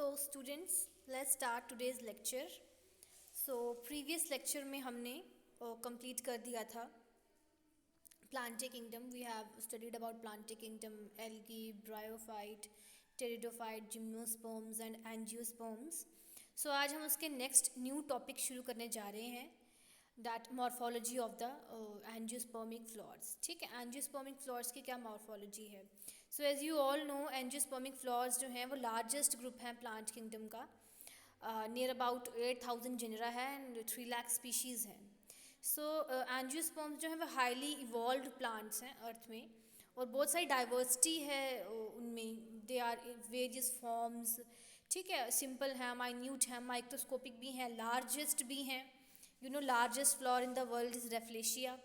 So students, let's start today's lecture. So previous lecture में हमने complete कर दिया था Plantae kingdom. We have studied about Plantae kingdom, algae, bryophyte, pteridophyte, gymnosperms and angiosperms. So आज हम उसके next new topic शुरू करने जा रहे हैं, that morphology of the angiospermic flowers. ठीक है, angiospermic flowers की क्या morphology है? So as you all know, angiospermic flowers जो हैं वो largest group हैं plant kingdom का, near about 8,000 genera है and 3 lakh species हैं. So angiosperms जो हैं वो highly evolved plants हैं अर्थ में, और बहुत सारी डाइवर्सिटी है उनमें. They are various forms. ठीक है, सिंपल है, माइन्यूट है, माइक्रोस्कोपिक भी हैं, लार्जेस्ट भी हैं. You know largest flower in the world is rafflesia.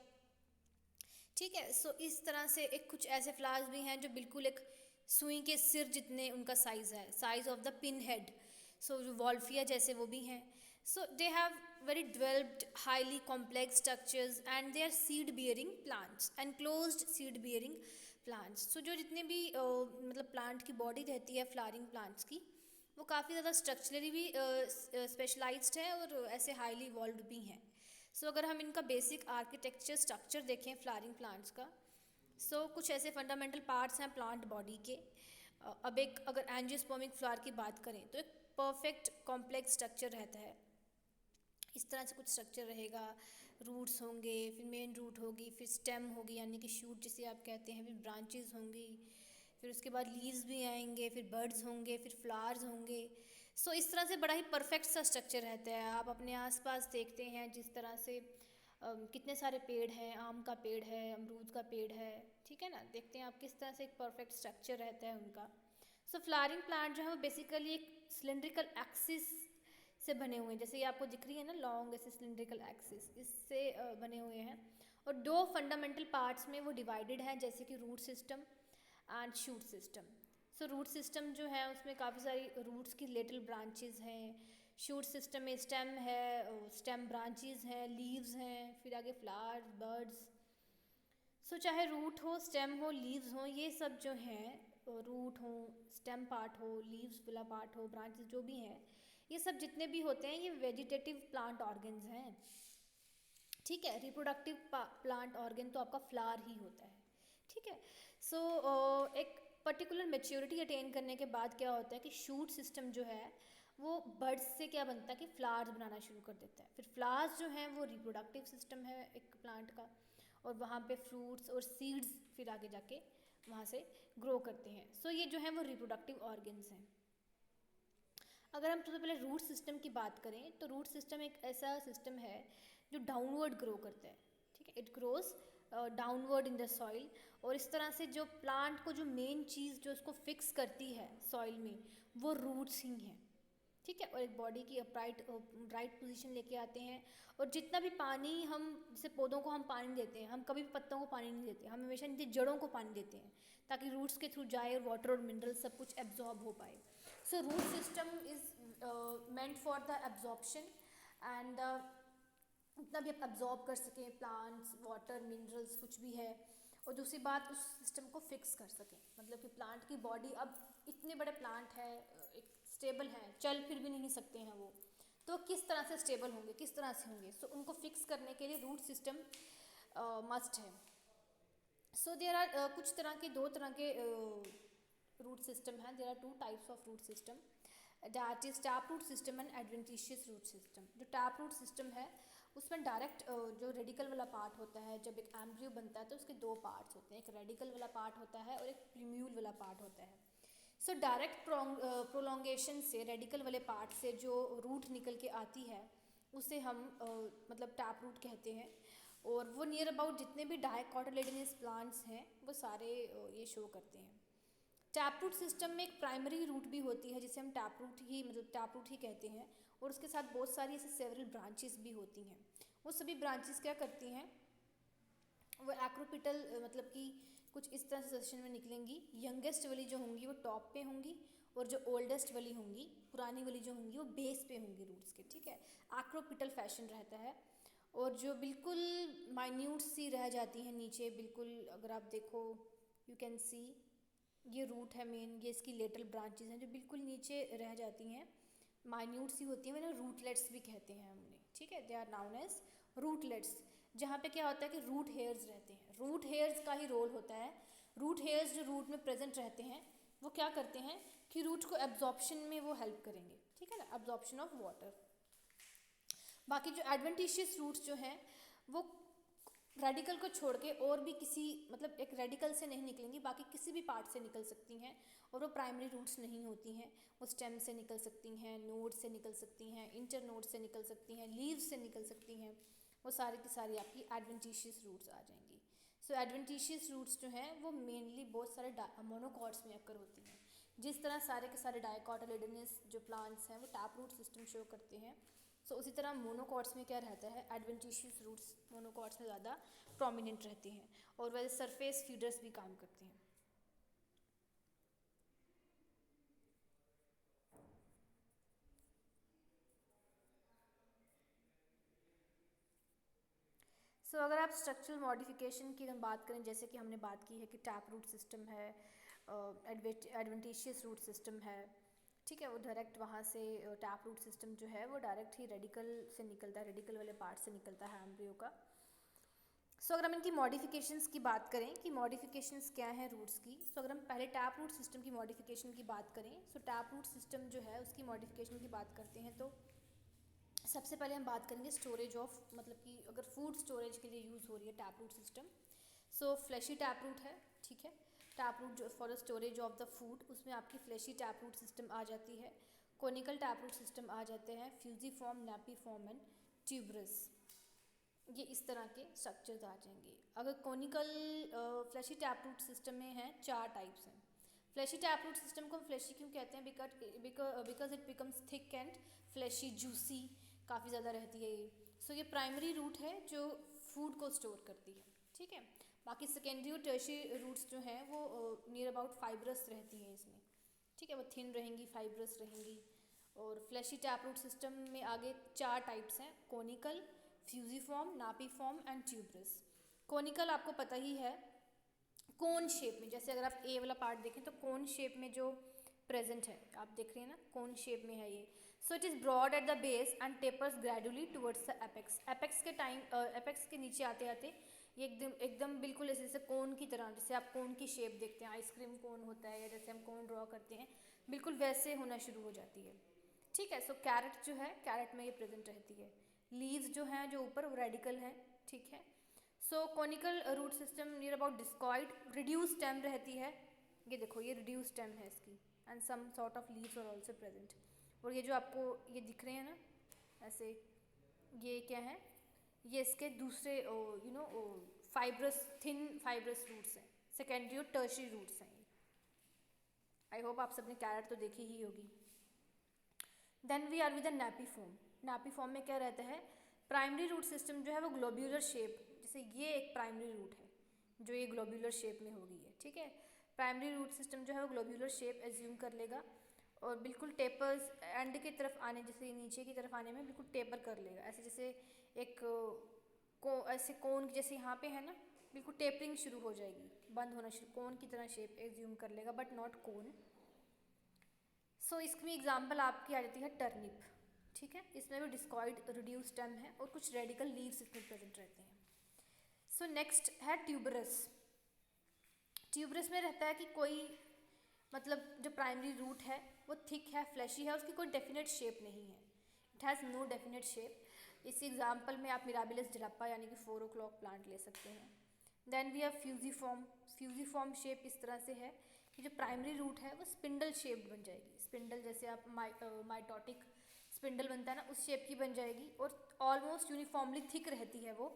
ठीक है, सो इस तरह से एक कुछ ऐसे फ्लावर्स भी हैं जो बिल्कुल एक सुई के सिर जितने उनका साइज़ है, size of the pin head. So Wolffia जैसे वो भी हैं. So they have very developed, highly complex structures and they are seed bearing plants, enclosed seed bearing plants. So जो जितने भी मतलब प्लांट की बॉडी रहती है फ्लावरिंग प्लांट्स की, वो काफ़ी ज़्यादा स्ट्रक्चरली भी स्पेशलाइज्ड है और ऐसे हाईली इवॉल्व्ड भी हैं. सो अगर हम इनका बेसिक आर्किटेक्चर स्ट्रक्चर देखें फ्लावरिंग प्लांट्स का, सो कुछ ऐसे फंडामेंटल पार्ट्स हैं प्लांट बॉडी के. अब एक अगर एंजियोस्पर्मिक फ्लावर की बात करें तो एक परफेक्ट कॉम्प्लेक्स स्ट्रक्चर रहता है. इस तरह से कुछ स्ट्रक्चर रहेगा. रूट्स होंगे, फिर मेन रूट होगी, फिर स्टेम होगी यानी कि शूट जिसे आप कहते हैं, फिर ब्रांचेस होंगी, फिर उसके बाद लीव्स भी आएंगे, फिर बर्ड्स होंगे, फिर फ्लावर्स होंगे. सो इस तरह से बड़ा ही परफेक्ट सा स्ट्रक्चर रहता है. आप अपने आसपास देखते हैं जिस तरह से कितने सारे पेड़ हैं, आम का पेड़ है, अमरूद का पेड़ है. ठीक है ना, देखते हैं आप किस तरह से एक परफेक्ट स्ट्रक्चर रहता है उनका. सो फ्लावरिंग प्लांट जो है वो बेसिकली एक सिलेंड्रिकल एक्सिस से बने हुए हैं. जैसे ये आपको दिख रही है ना, लॉन्ग ऐसे सिलेंड्रिकल एक्सिस, इससे बने हुए हैं. और दो फंडामेंटल पार्ट्स में वो डिवाइडेड हैं, जैसे कि root system and shoot system. So root system जो है उसमें काफ़ी सारी रूट्स की लिटिल ब्रांचेस हैं. शूट सिस्टम में स्टेम है, स्टेम ब्रांचेस हैं, लीव्स हैं, फिर आगे फ्लावर, बर्ड्स. सो चाहे रूट हो, स्टेम हो, लीव्स हो, ये सब जो हैं, रूट हो, स्टेम पार्ट हो, लीव्स वाला पार्ट हो, ब्रांचेस जो भी हैं, ये सब जितने भी होते हैं ये वेजिटेटिव प्लांट ऑर्गन्स हैं. ठीक है, रिप्रोडक्टिव प्लांट ऑर्गन तो आपका फ्लावर ही होता है. ठीक है, सो एक पर्टिकुलर मेच्योरिटी अटेन करने के बाद क्या होता है कि शूट सिस्टम जो है वो बर्ड्स से क्या बनता है कि फ्लावर्स बनाना शुरू कर देता है. फिर फ्लावर्स जो हैं वो रिप्रोडक्टिव सिस्टम है एक प्लांट का, और वहाँ पे फ्रूट्स और सीड्स फिर आगे जाके वहाँ से ग्रो करते हैं. सो ये जो है वो रिप्रोडक्टिव ऑर्गन्स हैं. अगर हम सबसे पहले रूट सिस्टम की बात करें तो रूट सिस्टम एक ऐसा सिस्टम है जो डाउनवर्ड ग्रो करता है. ठीक है, it grows downward in the soil. और इस तरह से जो प्लांट को जो मेन चीज़ जो उसको फिक्स करती है सॉइल में वो रूट्स ही हैं. ठीक है, और एक बॉडी की अपराइट राइट पोजीशन लेके आते हैं. और जितना भी पानी हम, जैसे पौधों को हम पानी देते हैं, हम कभी भी पत्तों को पानी नहीं देते, हम हमेशा इनकी जड़ों को पानी देते हैं ताकि रूट्स के थ्रू जाए और वाटर और मिनरल सब कुछ एब्जॉर्ब हो पाए. So root system is meant for the absorption and उतना भी एब्जॉर्ब कर सकें प्लांट्स, वाटर, मिनरल्स कुछ भी है. और दूसरी बात, उस सिस्टम को फिक्स कर सकें. मतलब कि प्लांट की बॉडी, अब इतने बड़े प्लांट है, एक स्टेबल है, चल फिर भी नहीं सकते हैं वो, तो किस तरह से स्टेबल होंगे, किस तरह से होंगे. सो उनको फिक्स करने के लिए रूट सिस्टम मस्ट है. सो देयर आर कुछ तरह के, दो तरह के रूट सिस्टम हैं. There are two types of root system, that is tap root system and adventitious root system. जो टैप रूट सिस्टम है उसमें डायरेक्ट जो रेडिकल वाला पार्ट होता है, जब एक एम्ब्रियो बनता है तो उसके दो पार्ट्स होते हैं, एक रेडिकल वाला पार्ट होता है और एक प्रीम्यूल वाला पार्ट होता है. सो डायरेक्ट प्रोलॉन्गेशन से, रेडिकल वाले पार्ट से जो रूट निकल के आती है उसे हम मतलब टैप रूट कहते हैं. और वो नियर अबाउट जितने भी डाइकोटिलेडोनस प्लांट्स हैं वो सारे ये शो करते हैं. टैप रूट सिस्टम में एक प्राइमरी रूट भी होती है जिसे हम टैप रूट ही, मतलब टैप रूट ही कहते हैं, और उसके साथ बहुत सारी ऐसे सेवरल ब्रांचेस भी होती हैं. वो सभी ब्रांचेस क्या करती हैं, वो एक्रोपिटल मतलब कि कुछ इस तरह से सेक्शन में निकलेंगी. यंगेस्ट वाली जो होंगी वो टॉप पे होंगी, और जो ओल्डेस्ट वाली होंगी, पुरानी वाली जो होंगी, वो बेस पे होंगी रूट्स के. ठीक है, एक्रोपिटल फैशन रहता है. और जो बिल्कुल माइन्यूट सी रह जाती हैं नीचे, बिल्कुल अगर आप देखो, यू कैन सी ये रूट है मेन, ये इसकी लेटरल ब्रांचेस हैं जो बिल्कुल नीचे रह जाती हैं, माइन्यूट सी होती हैं, मतलब रूटलेट्स भी कहते हैं हमने, ठीक है, दे आर नाउन एज रूटलेट्स। जहाँ पे क्या होता है कि रूट हेयर्स रहते हैं, रूट हेयर्स का ही रोल होता है। रूट हेयर्स जो रूट में प्रेजेंट रहते हैं वो क्या करते हैं कि रूट को एब्जॉर्प्शन में वो हेल्प करेंगे, ठीक है ना, एब्जॉर्प्शन ऑफ वाटर। बाकी जो एडवेंटिशियस रूट्स जो हैं वो रेडिकल को छोड़ के और भी किसी मतलब एक रेडिकल से नहीं निकलेंगी, बाकी किसी भी पार्ट से निकल सकती हैं, और वो प्राइमरी रूट्स नहीं होती हैं। वो स्टेम से निकल सकती हैं, नोड से निकल सकती हैं, इंटर नोड से निकल सकती हैं, लीव्स से निकल सकती हैं, वो सारी की सारी आपकी एडवेंटिशियस रूट्स आ जाएंगी। सो एडवेंटिशियस रूट्स जो हैं वो मेनली बहुत सारे मोनोकॉट्स में अक्कर होती हैं। जिस तरह सारे के सारे डाइकोटिलेडोनस जो प्लांट्स हैं वो टैप रूट सिस्टम शो करते हैं, सो उसी तरह मोनोकॉट्स में क्या रहता है, एडवेंटिशियस रूट्स मोनोकॉट्स में ज़्यादा प्रोमिनेंट रहती हैं, और वैसे सरफेस फीडर्स भी काम करते हैं। सो अगर आप स्ट्रक्चरल मॉडिफिकेशन की हम बात करें, जैसे कि हमने बात की है कि टैप रूट सिस्टम है, एडवेंटिशियस रूट सिस्टम है, ठीक है, वो डायरेक्ट वहाँ से टैप रूट सिस्टम जो है वो डायरेक्ट ही रेडिकल से निकलता है, रेडिकल वाले पार्ट से निकलता है एम्ब्रियो का। सो अगर हम इनकी मॉडिफिकेशंस की बात करें कि मॉडिफिकेशंस क्या हैं रूट्स की, सो अगर हम पहले टैप रूट सिस्टम की मॉडिफिकेशन की बात करें, सो टैप रूट सिस्टम जो है उसकी मॉडिफिकेशन की बात करते हैं तो सबसे पहले हम बात करेंगे स्टोरेज ऑफ, मतलब कि अगर फूड स्टोरेज के लिए यूज़ हो रही है टैप रूट सिस्टम, सो फ्लैशी टैप रूट है, ठीक है, टैप रूट जो for the storage of the food, उसमें आपकी फ्लैशी टैप रूट सिस्टम आ जाती है। कोनिकल टैप रूट सिस्टम आ जाते हैं, फ्यूजीफॉर्म, नैपीफॉर्म एंड ट्यूबरस, ये इस तरह के स्ट्रक्चर्स आ जाएंगे। अगर conical fleshy tap root system में हैं 4 टाइप्स हैं। फ्लैशी टैप रूट सिस्टम को हम फ्लैशी क्यों कहते हैं, because it becomes thick and fleshy, juicy, काफ़ी ज़्यादा रहती है ये। सो ये प्राइमरी रूट है जो फूड को स्टोर करती है, ठीक है। बाकी सेकेंडरी और टर्शियरी रूट्स जो हैं वो नियर अबाउट फाइब्रस रहती हैं इसमें, ठीक है, वो थिन रहेंगी, फाइब्रस रहेंगी। और फ्लैशी टैप रूट सिस्टम में आगे 4 टाइप्स हैं, conical, fusiform, napiform and tuberous. Conical आपको पता ही है, कोन शेप में, जैसे अगर आप ए वाला पार्ट देखें तो कोन शेप में जो प्रेजेंट है, आप देख रहे हैं ना, कोन शेप में है ये। So it is broad at the base and tapers gradually towards the apex. Apex के टाइम, एपेक्स के नीचे आते आते ये एकदम एकदम बिल्कुल ऐसे जैसे कोन की तरह, जैसे आप कोन की शेप देखते हैं, आइसक्रीम कोन होता है या जैसे हम कोन ड्रॉ करते हैं, बिल्कुल वैसे होना शुरू हो जाती है, ठीक है। सो कैरेट जो है, कैरेट में ये प्रेजेंट रहती है। लीव्स जो हैं जो ऊपर, वो रेडिकल हैं, ठीक है। So conical root system near about discoid, reduce stem रहती है, ये देखो ये रिड्यूस स्टेम है इसकी, and some sort of leaves are also present. और ये जो आपको ये दिख रहे हैं ना ऐसे, ये क्या है, ये इसके दूसरे you know fibrous, thin fibrous roots हैं, सेकेंडरी और टर्शियरी रूट्स हैं। आई होप आप सबने कैरेट तो देखी ही होगी। Then we are with the napiform. Napiform में क्या रहता है, प्राइमरी रूट सिस्टम जो है वो ग्लोब्यूलर शेप, जैसे ये एक प्राइमरी रूट है जो ये ग्लोब्यूलर शेप में होगी है, ठीक है। प्राइमरी रूट सिस्टम जो है वो ग्लोब्यूलर शेप एज्यूम कर लेगा और बिल्कुल टेपर्स एंड की तरफ आने, जैसे नीचे की तरफ आने में बिल्कुल टेपर कर लेगा, ऐसे जैसे एक ऐसे कोन जैसे यहाँ पे है ना, बिल्कुल टेपरिंग शुरू हो जाएगी, बंद होना शुरू, कोन की तरह शेप एज्यूम कर लेगा बट नॉट कोन। सो इसमें एग्जांपल आपकी आ जाती है टर्निप, ठीक है, इसमें भी डिस्कॉइड रिड्यूस स्टेम है और कुछ रेडिकल लीव्स इसमें प्रेजेंट रहते हैं। सो नेक्स्ट है ट्यूबरस। ट्यूबरस में रहता है कि कोई मतलब जो प्राइमरी रूट है वो थिक है, फ्लैशी है, उसकी कोई डेफिनेट शेप नहीं है, it has no definite shape. इस एग्जाम्पल में आप मिराबिलस जलापा यानी कि 4 o'clock प्लांट ले सकते हैं। Then we have fusiform. Fusiform shape इस तरह से है कि जो प्राइमरी रूट है वो स्पिंडल शेप्ड बन जाएगी, स्पिंडल जैसे आप माइटोटिक स्पिंडल बनता है ना, उस शेप की बन जाएगी और ऑलमोस्ट यूनिफॉर्मली थिक रहती है वो,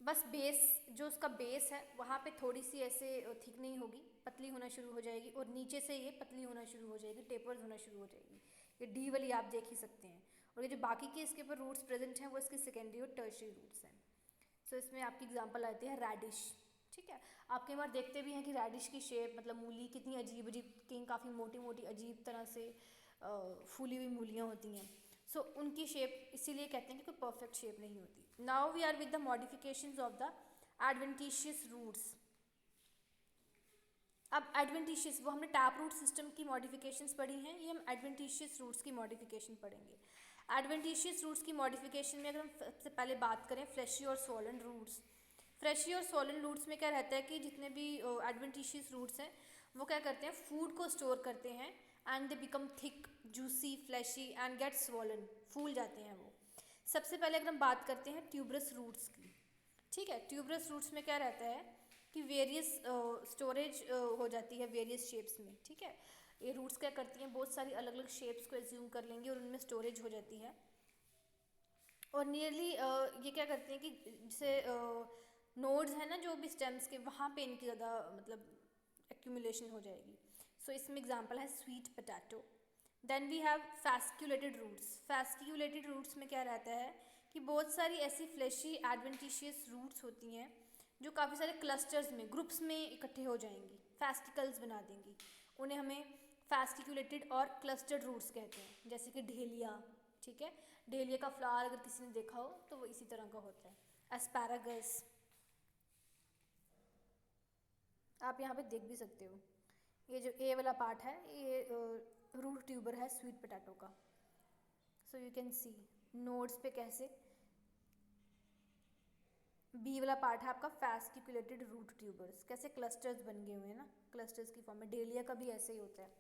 बस बेस जो उसका बेस है वहाँ पे थोड़ी सी ऐसे थिक नहीं होगी, पतली होना शुरू हो जाएगी और नीचे से ये पतली होना शुरू हो जाएगी, टेपर्स होना शुरू हो जाएगी, ये डी वाली आप देख ही सकते हैं। और ये जो बाकी के इसके ऊपर रूट्स प्रेजेंट हैं वो इसके सेकेंडरी और टर्शियरी रूट्स हैं। सो इसमें आपकी एग्जांपल आती है रैडिश, ठीक है। आप कई बार देखते भी हैं कि रैडिश की शेप, मतलब मूली कितनी अजीब अजीब, कहीं काफ़ी मोटी मोटी अजीब तरह से फूली हुई मूलियाँ होती हैं। सो उनकी शेप इसीलिए कहते हैं कि कोई परफेक्ट शेप नहीं होती। Now we are with the modifications of the adventitious roots. अब एडवेंटिशियस, वो हमने टैप रूट सिस्टम की मॉडिफिकेशंस पढ़ी हैं, ये हम एडवेंटिशियस रूट्स की मॉडिफिकेशन पढ़ेंगे। एडवेंटिशियस रूट्स की मॉडिफिकेशन में अगर हम सबसे पहले बात करें फ्लैशी और सोलन रूट्स, फ्लैशी और सोलन रूट्स में क्या रहता है कि जितने भी एडवेंटिशियस रूट्स हैं वो क्या करते हैं, फूड को स्टोर करते हैं and they become thick, juicy, fleshy and get swollen, फूल जाते हैं वो। सबसे पहले अगर हम बात करते हैं ट्यूबरस रूट्स की, ठीक है, ट्यूबरस रूट्स में क्या रहता है कि वेरियस स्टोरेज हो जाती है वेरियस शेप्स में, ठीक है। ये रूट्स क्या करती हैं, बहुत सारी अलग अलग शेप्स को एज्यूम कर लेंगी और उनमें स्टोरेज हो जाती है। और नियरली ये क्या करती हैं कि जैसे नोड्स हैं ना जो भी स्टेम्स के, वहाँ पे इनकी ज़्यादा मतलब एक्यूमुलेशन हो जाएगी। सो इसमें एग्जांपल है sweet potato. Then we have fasciculated roots. Fasciculated roots में क्या रहता है कि बहुत सारी ऐसी फ्लैशी एडवेंटिशियस रूट्स होती हैं जो काफ़ी सारे क्लस्टर्स में, ग्रुप्स में इकट्ठे हो जाएंगी, फैस्टिकल्स बना देंगी, उन्हें हमें फैस्टिकुलेटेड और क्लस्टर्ड रूट्स कहते हैं। जैसे कि ढेलिया, ठीक है, ढेलिया का फ्लावर अगर किसी ने देखा हो तो वो इसी तरह का होता है। एस्पैरागस, आप यहाँ पे देख भी सकते हो, ये जो ए वाला पार्ट है ये रूट ट्यूबर है स्वीट पोटैटो का। So you can see nodes पे कैसे, बी वाला पार्ट है आपका फैस्टिकुलेटेड रूट ट्यूबर्स, कैसे क्लस्टर्स बन गए हुए हैं ना, क्लस्टर्स की फॉर्म में। डेलिया का भी ऐसे ही होता है।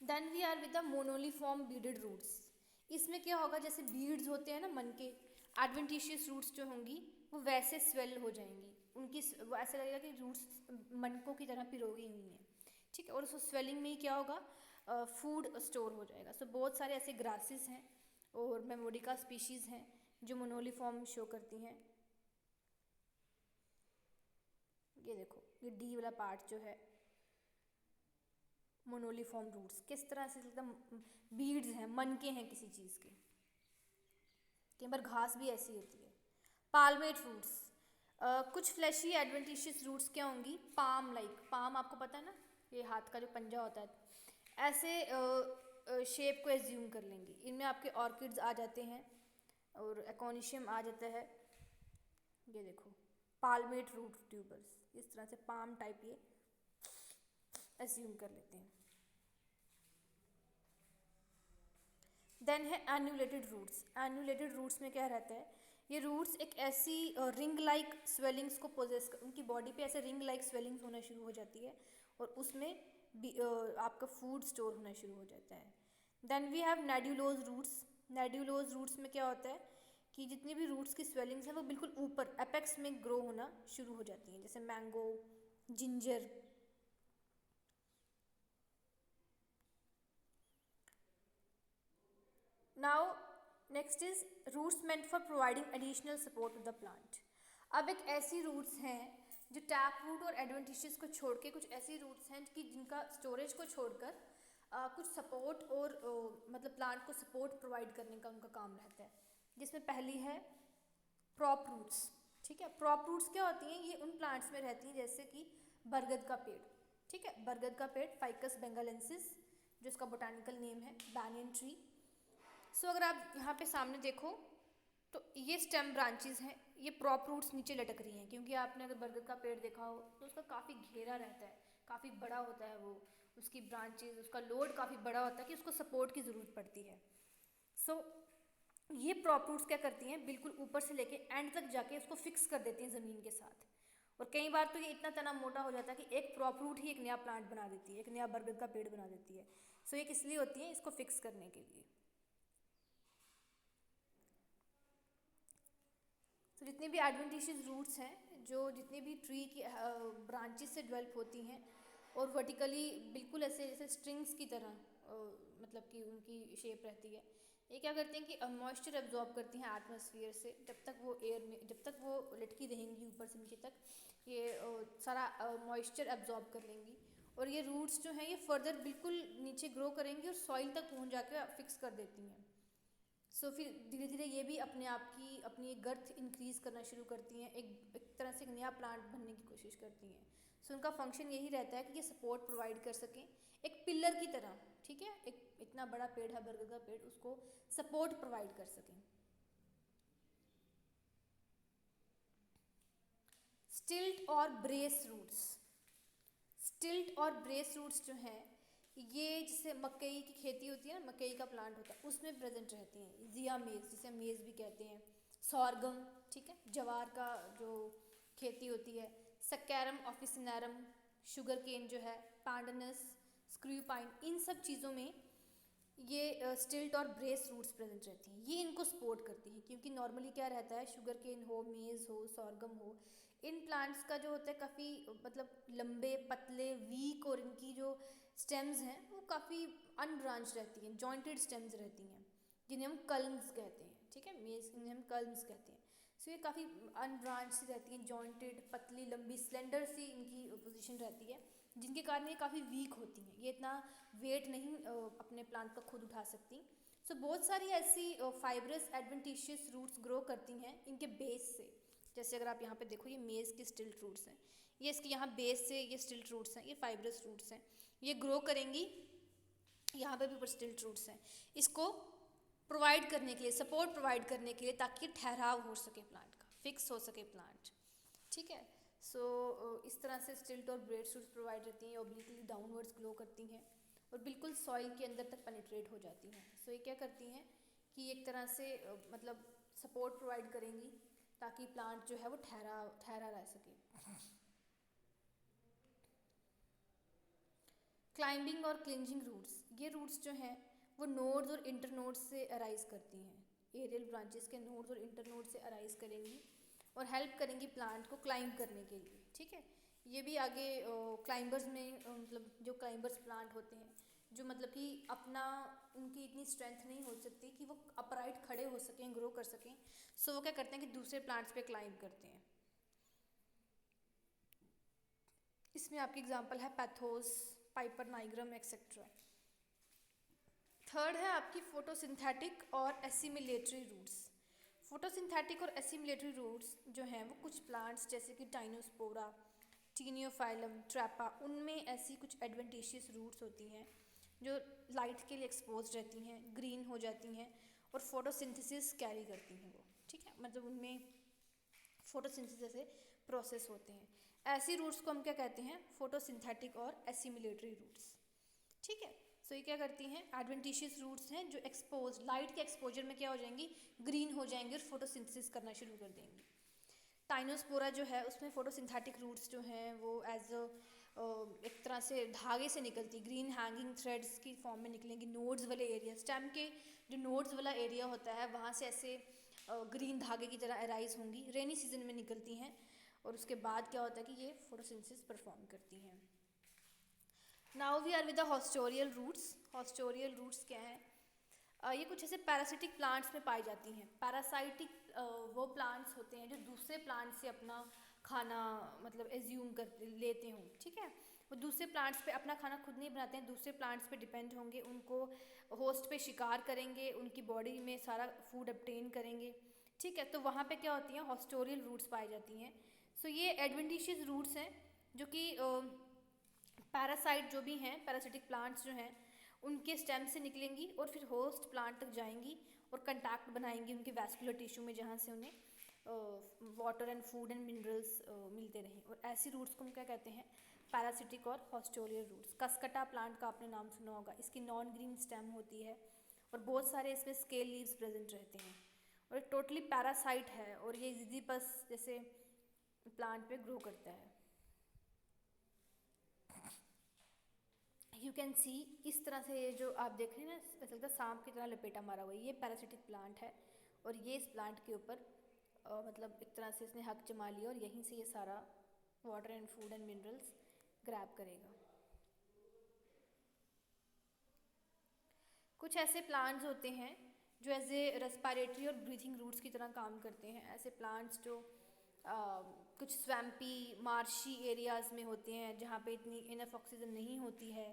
Then we are with the moniliform beaded roots. इसमें क्या होगा, जैसे बीड्स होते हैं ना मन के, एडवेंटिशियस रूट्स जो होंगी वो वैसे स्वेल हो जाएंगी, उनकी वो ऐसा लगेगा कि रूट्स मनकों की तरह पिरोगी हुई हैं, ठीक है। और उस स्वेलिंग में ही क्या होगा, फूड स्टोर हो जाएगा। सो बहुत सारे ऐसे ग्रासेस हैं और मेमोरिका स्पीशीज़ हैं जो मोनोलीफॉर्म शो करती हैं। ये देखो, ये डी वाला पार्ट जो है मोनोलीफॉर्म रूट्स, किस तरह से एकदम बीड्स हैं, मनके हैं किसी चीज़ के। कई बार घास भी ऐसी होती है। पाल्मेट रूट्स, कुछ फ्लैशी एडवेंटिशियस रूट्स क्या होंगी, पाम लाइक, पाम आपको पता है ना, ये हाथ का जो पंजा होता है, ऐसे शेप को एज्यूम कर लेंगी। इनमें आपके ऑर्किड्स आ जाते हैं और एकोनिशियम आ जाता है। ये देखो पाल्मेट रूट ट्यूबर्स, इस तरह से पाम टाइप ये एज्यूम कर लेते हैं। देन है एन्यूलेटेड रूट्स। एन्यूलेटेड रूट्स में क्या रहता है, ये रूट्स एक ऐसी रिंग लाइक स्वेलिंग्स को पोजेस, उनकी बॉडी पे ऐसे रिंग लाइक स्वेलिंग्स होना शुरू हो जाती है और उसमें आपका फूड स्टोर होना शुरू हो जाता है। Then we have nodulose roots. Nodulose roots में क्या होता है कि जितनी भी रूट्स की स्वेलिंग्स हैं वो बिल्कुल ऊपर एपेक्स में ग्रो होना शुरू हो जाती हैं, जैसे mango, ginger. Now next is roots meant for providing additional support to the plant. अब एक ऐसी रूट्स हैं जो टैप रूट और एडवेंटिशियस को छोड़ के, कुछ ऐसी रूट्स हैं कि जिनका स्टोरेज को छोड़कर कुछ सपोर्ट और मतलब प्लांट को सपोर्ट प्रोवाइड करने का उनका काम रहता है। जिसमें पहली है प्रॉप रूट्स, ठीक है। प्रॉप रूट्स क्या होती हैं, ये उन प्लांट्स में रहती हैं जैसे कि बरगद का पेड़, ठीक है, बरगद का पेड़ फाइकस बेंगालेंसिस, जो इसका बोटानिकल नेम है, बैनियन ट्री। सो अगर आप यहाँ पे सामने देखो तो ये स्टेम ब्रांचेस हैं, ये प्रॉप रूट्स नीचे लटक रही हैं, क्योंकि आपने अगर बरगद का पेड़ देखा हो तो उसका काफ़ी घेरा रहता है, काफ़ी बड़ा होता है वो, उसकी ब्रांचेस, उसका लोड काफ़ी बड़ा होता है कि उसको सपोर्ट की ज़रूरत पड़ती है। सो ये प्रॉप रूट्स क्या करती हैं, बिल्कुल ऊपर से लेके एंड तक जाके उसको फिक्स कर देती हैं ज़मीन के साथ। और कई बार तो ये इतना तना मोटा हो जाता है कि एक प्रॉप रूट ही एक नया प्लांट बना देती है, एक नया बरगद का पेड़ बना देती है। सो ये किस लिए होती है, इसको फिक्स करने के लिए। तो जितनी भी एडवेंटिशियस रूट्स हैं, जो जितनी भी ट्री की ब्रांचेस से डेवलप होती हैं और वर्टिकली बिल्कुल ऐसे जैसे स्ट्रिंग्स की तरह मतलब कि उनकी शेप रहती है, ये क्या करती हैं कि मॉइस्चर एब्जॉर्ब करती हैं एटमॉस्फेयर से। जब तक वो एयर में, जब तक वो लटकी रहेंगी ऊपर से नीचे तक, ये सारा मॉइस्चर एब्जॉर्ब कर लेंगी और ये रूट्स जो हैं ये फर्दर बिल्कुल नीचे ग्रो करेंगी और सॉइल तक पहुंच जाकर फिक्स कर देती हैं। सो फिर धीरे धीरे ये भी अपने आप की अपनी एक गर्थ इंक्रीज़ करना शुरू करती हैं, एक तरह से एक नया प्लांट बनने की कोशिश करती हैं। सो उनका फंक्शन यही रहता है कि ये सपोर्ट प्रोवाइड कर सकें एक पिलर की तरह, ठीक है, एक इतना बड़ा पेड़ है बरगद का पेड़, उसको सपोर्ट प्रोवाइड कर सकें। स्टिल्ट और ब्रेस रूट्स, स्टिल्ट और ब्रेस रूट्स जो हैं ये जैसे मकई की खेती होती है ना, मकई का प्लांट होता है उसमें प्रेजेंट रहती हैं। जिया मेज जिसे मेज भी कहते हैं, सॉर्गम, ठीक है, जवार का जो खेती होती है, सक्कैरम ऑफिसिनेरम, शुगर केन जो है, पैंडनस, स्क्रूपाइन, इन सब चीज़ों में ये स्टिल्ट और ब्रेस रूट्स प्रेजेंट रहती हैं। ये इनको सपोर्ट करती हैं क्योंकि नॉर्मली क्या रहता है, शुगर केन हो, मेज़ हो, सॉर्गम हो, इन प्लांट्स का जो होता है काफ़ी मतलब लंबे पतले वीक, और इनकी जो स्टेम्स हैं वो काफ़ी अनब्रांच रहती हैं, जॉइंटेड स्टेम्स रहती हैं जिन्हें हम कल्म्स कहते हैं, ठीक है, मेज़ इन्हें हम कल्म्स कहते हैं। सो ये काफ़ी अनब्रांच सी रहती हैं, जॉइंटेड, पतली, लंबी, स्लेंडर सी इनकी पोजीशन रहती है, जिनके कारण ये काफ़ी वीक होती हैं, ये इतना वेट नहीं अपने प्लांट का खुद उठा सकती। सो बहुत सारी ऐसी फाइब्रस एडवेंटिशियस रूट्स ग्रो करती हैं इनके बेस से। जैसे अगर आप यहाँ पे देखो, ये मेज़ के स्टिल्ट रूट्स हैं, ये इसके यहाँ बेस से ये स्टिल्ट रूट्स हैं, ये फाइब्रस रूट्स हैं, ये ग्रो करेंगी। यहाँ पे भी ऊपर स्टिल्ट रूट्स हैं, इसको प्रोवाइड करने के लिए, सपोर्ट प्रोवाइड करने के लिए, ताकि ठहराव हो सके प्लांट का, फिक्स हो सके प्लांट, ठीक है। सो इस तरह से स्टिल्ट और ब्रेस रूट्स प्रोवाइड रहती हैं, ऑब्लिकली डाउनवर्ड्स ग्लो करती हैं और बिल्कुल सॉइल के अंदर तक पेनिट्रेट हो जाती हैं। सो ये क्या करती हैं कि एक तरह से मतलब सपोर्ट प्रोवाइड करेंगी ताकि प्लांट जो है वो ठहरा रह सके। क्लाइंबिंग और क्लिंजिंग रूट्स, ये रूट्स जो हैं वो नोड्स और इंटरनोड्स से अराइज करती हैं, एरियल ब्रांचेस के नोड्स और इंटरनोड से अराइज करेंगी और हेल्प करेंगी प्लांट को क्लाइंब करने के लिए, ठीक है। ये भी आगे क्लाइंबर्स में मतलब जो क्लाइंबर्स प्लांट होते हैं, जो मतलब कि अपना उनकी इतनी स्ट्रेंथ नहीं हो सकती कि वो अपराइट खड़े हो सकें, ग्रो कर सकें, सो वो क्या करते हैं कि दूसरे प्लांट्स पे क्लाइंब करते हैं। इसमें आपकी एग्जांपल है pathos, Piper nigrum etcetera. Third है आपकी फोटोसिंथेटिक और एसिमिलेटरी रूट्स। फोटोसिंथेटिक और एसिमिलेटरी रूट्स जो हैं वो कुछ प्लांट्स जैसे कि टाइनोस्पोरा, टीनियोफाइलम, ट्रैपा, उनमें ऐसी कुछ एडवेंटिशियस रूट्स होती हैं जो लाइट के लिए एक्सपोज रहती हैं, ग्रीन हो जाती हैं और फोटोसिंथेसिस कैरी करती हैं वो, ठीक है, मतलब उनमें फोटोसिंथेसिस से प्रोसेस होते हैं। ऐसी रूट्स को हम क्या कहते हैं, फोटोसिंथेटिक और एसिमिलेटरी रूट्स, ठीक है। सो ये क्या करती हैं, एडवेंटिशियस रूट्स हैं जो एक्सपोज, लाइट के एक्सपोजर में क्या हो जाएंगी, ग्रीन हो जाएंगी और फोटोसिंथेसिस करना शुरू कर देंगी। टाइनोस्पोरा जो है उसमें फोटोसिंथेटिक रूट्स जो हैं वो एज एक तरह से धागे से निकलती, ग्रीन हैंगिंग थ्रेड्स की फॉर्म में निकलेंगी, नोड्स वाले एरिया, स्टेम के जो नोड्स वाला एरिया होता है वहाँ से ऐसे ग्रीन धागे की तरह अराइज होंगी, रेनी सीजन में निकलती हैं और उसके बाद क्या होता है कि ये फोटोसिंथेसिस परफॉर्म करती हैं। Now we are with the haustorial roots. Haustorial roots क्या हैं, ये कुछ ऐसे पैरासिटिक प्लांट्स में पाई जाती हैं। पैरासाइटिक वो प्लांट्स होते हैं जो दूसरे प्लांट से अपना खाना मतलब एज्यूम कर लेते हों, ठीक है, वो दूसरे प्लांट्स पे अपना खाना खुद नहीं बनाते हैं, दूसरे प्लांट्स पे डिपेंड होंगे, उनको होस्ट पे शिकार करेंगे, उनकी बॉडी में सारा फूड ऑब्टेन करेंगे, ठीक है। तो वहाँ पे क्या होती हैं, हॉस्टोरियल रूट्स पाई जाती हैं। सो ये एडवेंटिशियस रूट्स हैं जो कि पैरासाइट जो भी हैं, पैरासिटिक प्लांट्स जो हैं उनके स्टेम से निकलेंगी और फिर होस्ट प्लांट तक जाएंगी और कंटैक्ट बनाएंगी उनके वैस्कुलर टिश्यू में, जहाँ से उन्हें water and food and minerals मिलते रहें। और ऐसी रूट्स को हम क्या कहते हैं, पैरासिटिक और हॉस्टोरियल रूट्स। कसकटा प्लांट का आपने नाम सुना होगा, इसकी नॉन ग्रीन स्टेम होती है और बहुत सारे इसमें स्केल लीव्स प्रेजेंट रहते हैं और एक टोटली पैरासाइट है और ये ज़िज़िपस जैसे प्लांट पे ग्रो करता है। यू कैन सी, इस तरह से ये जो आप देख रहे हैं ना, ऐसा लगता है सांप की तरह लपेटा मारा हुआ है, ये पैरासिटिक प्लांट है और ये इस प्लांट के ऊपर मतलब एक तरह से इसने हक जमा लिया और यहीं से ये सारा water and food and minerals grab करेगा। कुछ ऐसे प्लांट्स होते हैं जो एज ए रेस्पिरेटरी और ब्रीथिंग रूट्स की तरह काम करते हैं। ऐसे प्लांट्स जो कुछ स्वैम्पी मार्शी एरियाज़ में होते हैं जहाँ पे इतनी इनफ ऑक्सीजन नहीं होती है,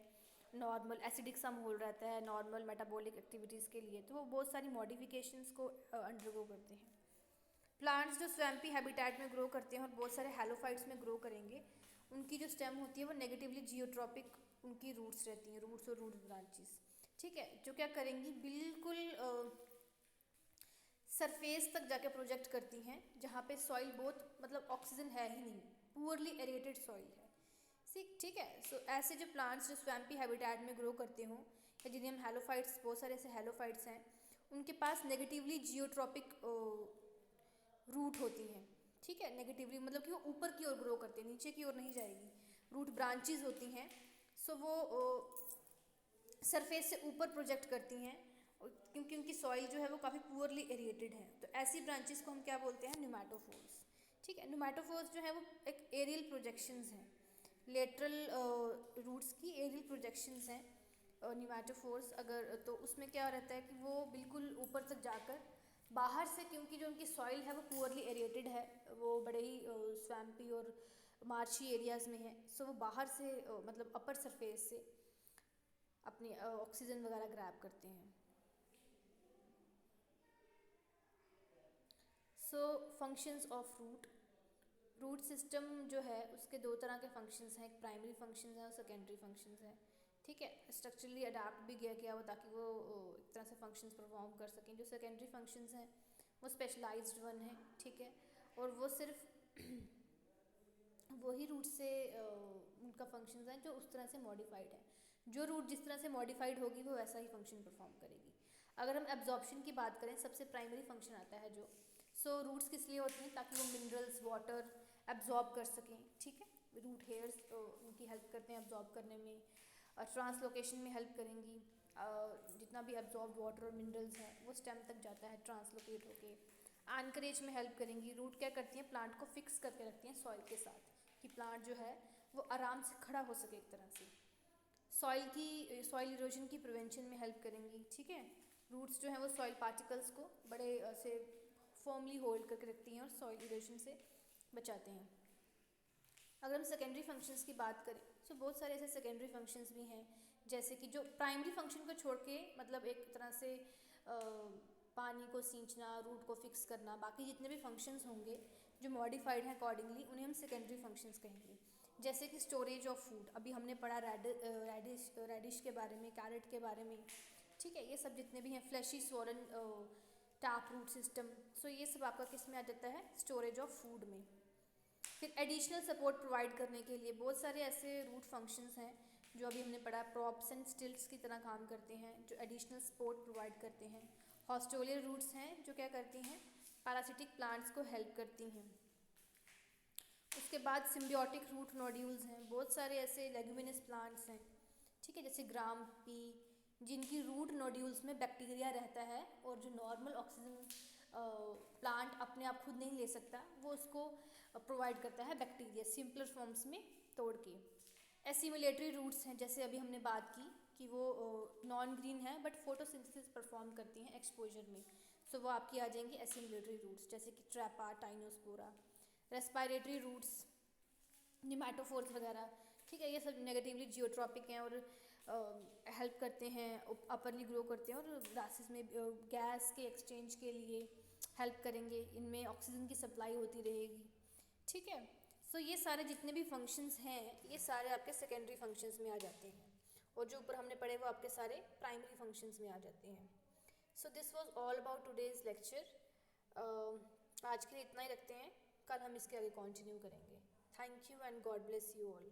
नॉर्मल एसिडिक सा माहौल रहता है नॉर्मल मेटाबॉलिक एक्टिविटीज़ के लिए, तो वो बहुत सारी मॉडिफिकेशंस को अंडरगो करते हैं। प्लांट्स जो स्वैम्पी हैबिटेट में ग्रो करते हैं और बहुत सारे हैलोफाइट्स में ग्रो करेंगे, उनकी जो स्टेम होती है वो नेगेटिवली जियोट्रॉपिक उनकी रूट्स रहती हैं, रूट्स और रूट ब्रांचेस, ठीक है, जो क्या करेंगी बिल्कुल सरफेस तक जाके प्रोजेक्ट करती हैं जहाँ पे सॉइल बहुत मतलब ऑक्सीजन है ही नहीं, पुअरली एरेटेड सॉइल है। ठीक है। सो ऐसे जो प्लांट्स जो स्वैम्पी हैबिटेट में ग्रो करते हों, या जिन्हें हम हेलोफाइट्स, बहुत सारे ऐसे हेलोफाइट्स हैं, उनके पास नेगेटिवली जियोट्रॉपिक रूट होती हैं। ठीक है, नेगेटिवली मतलब कि वो ऊपर की ओर ग्रो करते हैं, नीचे की ओर नहीं जाएगी। रूट ब्रांचेस होती हैं, सो वो सरफेस से ऊपर प्रोजेक्ट करती हैं, क्योंकि उनकी सॉइल जो है वो काफ़ी पुअरली एरिएटेड है। तो ऐसी ब्रांचेस को हम क्या बोलते हैं? न्यूमैटोफोर्स। ठीक है, न्यूमैटोफोर्स जो है वो एक एरियल प्रोजेक्शंस हैं, लेटरल रूट्स की एरियल प्रोजेक्शंस हैं न्यूमैटोफोर्स। अगर तो उसमें क्या रहता है कि वो बिल्कुल ऊपर तक जाकर बाहर से, क्योंकि जो उनकी सॉइल है वो पुअरली एरिएटेड है, वो बड़े ही स्वैम्पी और मार्शी एरियाज़ में है, सो वो बाहर से मतलब अपर सरफेस से अपनी ऑक्सीजन वगैरह ग्रैब करते हैं। सो फंक्शंस ऑफ रूट सिस्टम जो है उसके दो तरह के फंक्शंस हैं, एक प्राइमरी फंक्शंस है और सेकेंडरी फंक्शंस है। ठीक है, स्ट्रक्चरली अडाप्ट भी किया हुआ ताकि वो एक तरह से फंक्शंस परफॉर्म कर सकें। जो सेकेंडरी फंक्शंस हैं वो स्पेशलाइज्ड वन है। ठीक है, और वो सिर्फ वही रूट से उनका फंक्शंस हैं जो उस तरह से मॉडिफाइड है। जो रूट जिस तरह से मॉडिफाइड होगी वो वैसा ही फंक्शन परफॉर्म करेगी। अगर हम एब्जॉर्प्शन की बात करें, सबसे प्राइमरी फंक्शन आता है जो, सो रूट्स किस लिए होती हैं? ताकि वो मिनरल्स, वाटर एब्जॉर्ब कर सकें। ठीक है, रूट हेयर्स उनकी हेल्प करते हैं एब्जॉर्ब करने में, ट्रांसलोकेशन में हेल्प करेंगी। जितना भी एब्जॉर्ब वाटर और मिनरल्स है वो स्टेम तक जाता है ट्रांसलोकेट होके। एनकरेज में हेल्प करेंगी। रूट क्या करती हैं? प्लांट को फिक्स करके रखती हैं सॉइल के साथ, कि प्लांट जो है वो आराम से खड़ा हो सके एक तरह से। सॉइल इरोजन की प्रिवेंशन में हेल्प करेंगी। ठीक है, रूट्स जो हैं वो सॉइल पार्टिकल्स को बड़े से फर्मली होल्ड करके रखती हैं और सॉइल इरोजन से बचाते हैं। अगर हम सेकेंडरी फंक्शंस की बात करें, तो बहुत सारे ऐसे सेकेंडरी फंक्शंस भी हैं, जैसे कि जो प्राइमरी फंक्शन को छोड़ के, मतलब एक तरह से पानी को सींचना, रूट को फिक्स करना, बाकी जितने भी फंक्शंस होंगे जो मॉडिफाइड हैं अकॉर्डिंगली, उन्हें हम सेकेंडरी फंक्शंस कहेंगे। जैसे कि स्टोरेज ऑफ फूड, अभी हमने पढ़ा रेडिश के बारे में, कैरेट के बारे में। ठीक है, ये सब जितने भी हैं, fleshy swollen tap root system, so ये सब आपका किस में आ जाता है? स्टोरेज ऑफ फूड में। फिर एडिशनल सपोर्ट प्रोवाइड करने के लिए बहुत सारे ऐसे रूट फंक्शंस हैं जो अभी हमने पढ़ा, प्रॉप्स एंड स्टिल्ट्स की तरह काम करते हैं, जो एडिशनल सपोर्ट प्रोवाइड करते हैं। हॉस्टोलियर रूट्स हैं जो क्या करती हैं? पैरासिटिक प्लांट्स को हेल्प करती हैं। उसके बाद सिम्बियोटिक रूट नोड्यूल्स हैं, बहुत सारे ऐसे लेग्यूमिनस प्लांट्स हैं। ठीक है, जैसे ग्राम पी, जिनकी रूट नोड्यूल्स में बैक्टीरिया रहता है, और जो नॉर्मल ऑक्सीजन प्लांट अपने आप खुद नहीं ले सकता, वो उसको प्रोवाइड करता है बैक्टीरिया सिंपलर फॉर्म्स में तोड़ के। एसिमुलेटरी रूट्स हैं, जैसे अभी हमने बात की कि वो नॉन ग्रीन है बट फोटोसिंथेसिस परफॉर्म करती हैं एक्सपोजर में, सो वो आपकी आ जाएंगी एसिमुलेटरी रूट्स, जैसे कि ट्रैपा, टाइनोस्पोरा। रेस्पायरेटरी रूट्स, निमैटोफोर्स वगैरह। ठीक है, ये सब नेगेटिवली जियोट्रॉपिक हैं और हेल्प करते हैं, अपरली ग्रो करते हैं और ग्रासेस में गैस के एक्सचेंज के लिए हेल्प करेंगे, इनमें ऑक्सीजन की सप्लाई होती रहेगी। ठीक है, सो ये सारे जितने भी फंक्शंस हैं ये सारे आपके सेकेंडरी फंक्शंस में आ जाते हैं, और जो ऊपर हमने पढ़े वो आपके सारे प्राइमरी फंक्शंस में आ जाते हैं। So this was all about today's lecture. आज के लिए इतना ही रखते हैं, कल हम इसके आगे कंटिन्यू करेंगे। Thank you and God bless you all.